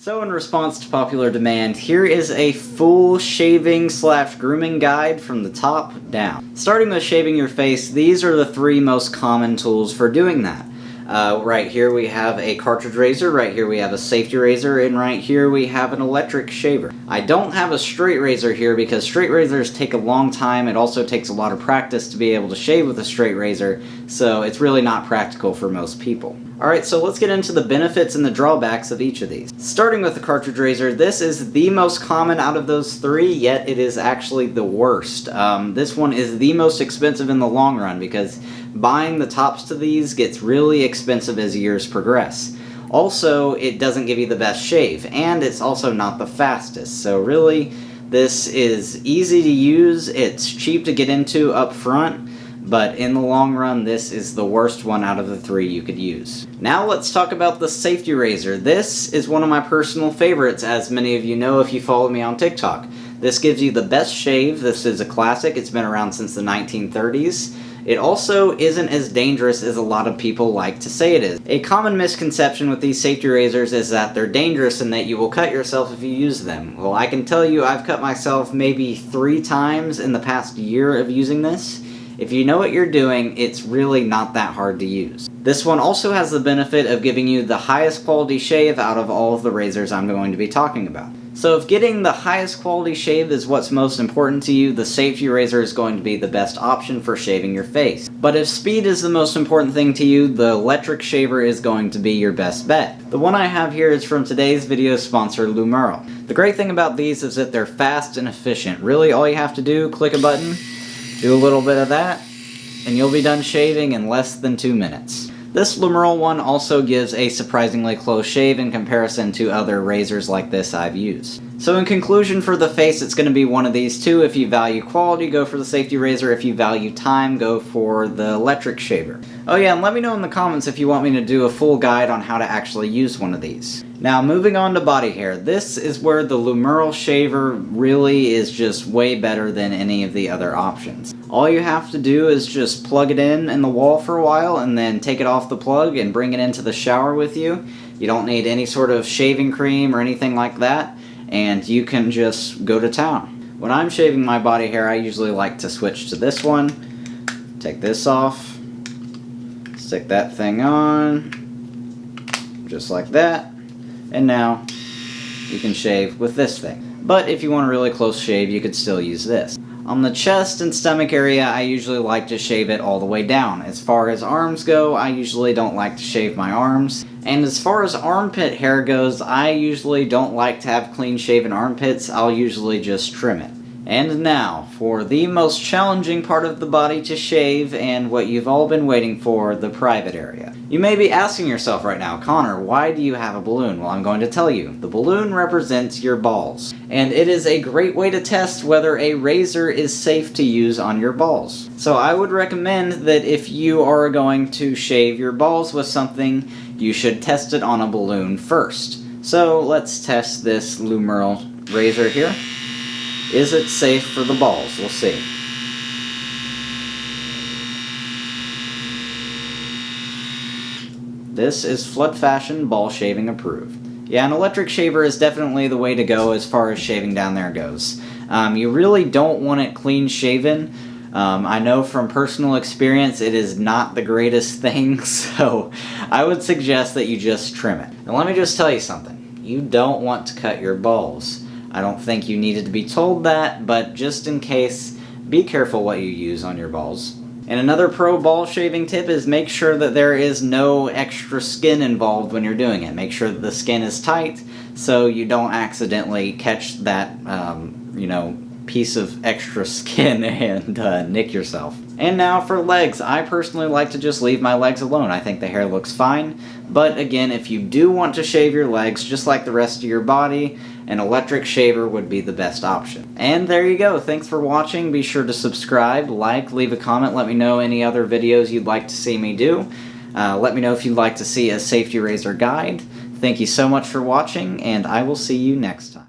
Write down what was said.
So in response to popular demand, here is a full shaving / grooming guide from the top down. Starting with shaving your face, these are the 3 most common tools for doing that. Right here we have a cartridge razor, right here we have a safety razor, and right here we have an electric shaver. I don't have a straight razor here because straight razors take a long time. It also takes a lot of practice to be able to shave with a straight razor, so it's really not practical for most people. Alright, so let's get into the benefits and the drawbacks of each of these. Starting with the cartridge razor, this is the most common out of those 3, yet it is actually the worst. This one is the most expensive in the long run because buying the tops to these gets really expensive as years progress. Also, it doesn't give you the best shave, and it's also not the fastest. So really, this is easy to use, it's cheap to get into up front, but in the long run, this is the worst one out of the 3 you could use. Now let's talk about the safety razor. This is one of my personal favorites, as many of you know if you follow me on TikTok. This gives you the best shave. This is a classic. It's been around since the 1930s. It also isn't as dangerous as a lot of people like to say it is. A common misconception with these safety razors is that they're dangerous and that you will cut yourself if you use them. Well, I can tell you I've cut myself maybe 3 times in the past year of using this. If you know what you're doing, it's really not that hard to use. This one also has the benefit of giving you the highest quality shave out of all of the razors I'm going to be talking about. So if getting the highest quality shave is what's most important to you, the safety razor is going to be the best option for shaving your face. But if speed is the most important thing to you, the electric shaver is going to be your best bet. The one I have here is from today's video sponsor, Lumurl. The great thing about these is that they're fast and efficient. Really, all you have to do, click a button, do a little bit of that, and you'll be done shaving in less than 2 minutes. This Lumurl one also gives a surprisingly close shave in comparison to other razors like this I've used. So in conclusion, for the face, it's going to be one of these 2. If you value quality, go for the safety razor. If you value time, go for the electric shaver. Oh yeah, and let me know in the comments if you want me to do a full guide on how to actually use one of these. Now moving on to body hair, this is where the Lumurl shaver really is just way better than any of the other options. All you have to do is just plug it in the wall for a while and then take it off the plug and bring it into the shower with you. You don't need any sort of shaving cream or anything like that, and you can just go to town. When I'm shaving my body hair, I usually like to switch to this one. Take this off, stick that thing on, just like that. And now you can shave with this thing. But if you want a really close shave, you could still use this. On the chest and stomach area, I usually like to shave it all the way down. As far as arms go, I usually don't like to shave my arms. And as far as armpit hair goes, I usually don't like to have clean shaven armpits. I'll usually just trim it. And now, for the most challenging part of the body to shave, and what you've all been waiting for, the private area. You may be asking yourself right now, Connor, why do you have a balloon? Well, I'm going to tell you. The balloon represents your balls, and it is a great way to test whether a razor is safe to use on your balls. So I would recommend that if you are going to shave your balls with something, you should test it on a balloon first. So let's test this Lumurl razor here. Is it safe for the balls? We'll see. This is Flood Fashion Ball Shaving approved. Yeah, an electric shaver is definitely the way to go as far as shaving down there goes. You really don't want it clean shaven. I know from personal experience it is not the greatest thing, so I would suggest that you just trim it. Now let me just tell you something. You don't want to cut your balls. I don't think you needed to be told that, but just in case, be careful what you use on your balls. And another pro ball shaving tip is make sure that there is no extra skin involved when you're doing it. Make sure that the skin is tight so you don't accidentally catch that, piece of extra skin and nick yourself. And now for legs. I personally like to just leave my legs alone. I think the hair looks fine. But again, if you do want to shave your legs just like the rest of your body, an electric shaver would be the best option. And there you go. Thanks for watching. Be sure to subscribe, like, leave a comment. Let me know any other videos you'd like to see me do. Let me know if you'd like to see a safety razor guide. Thank you so much for watching, and I will see you next time.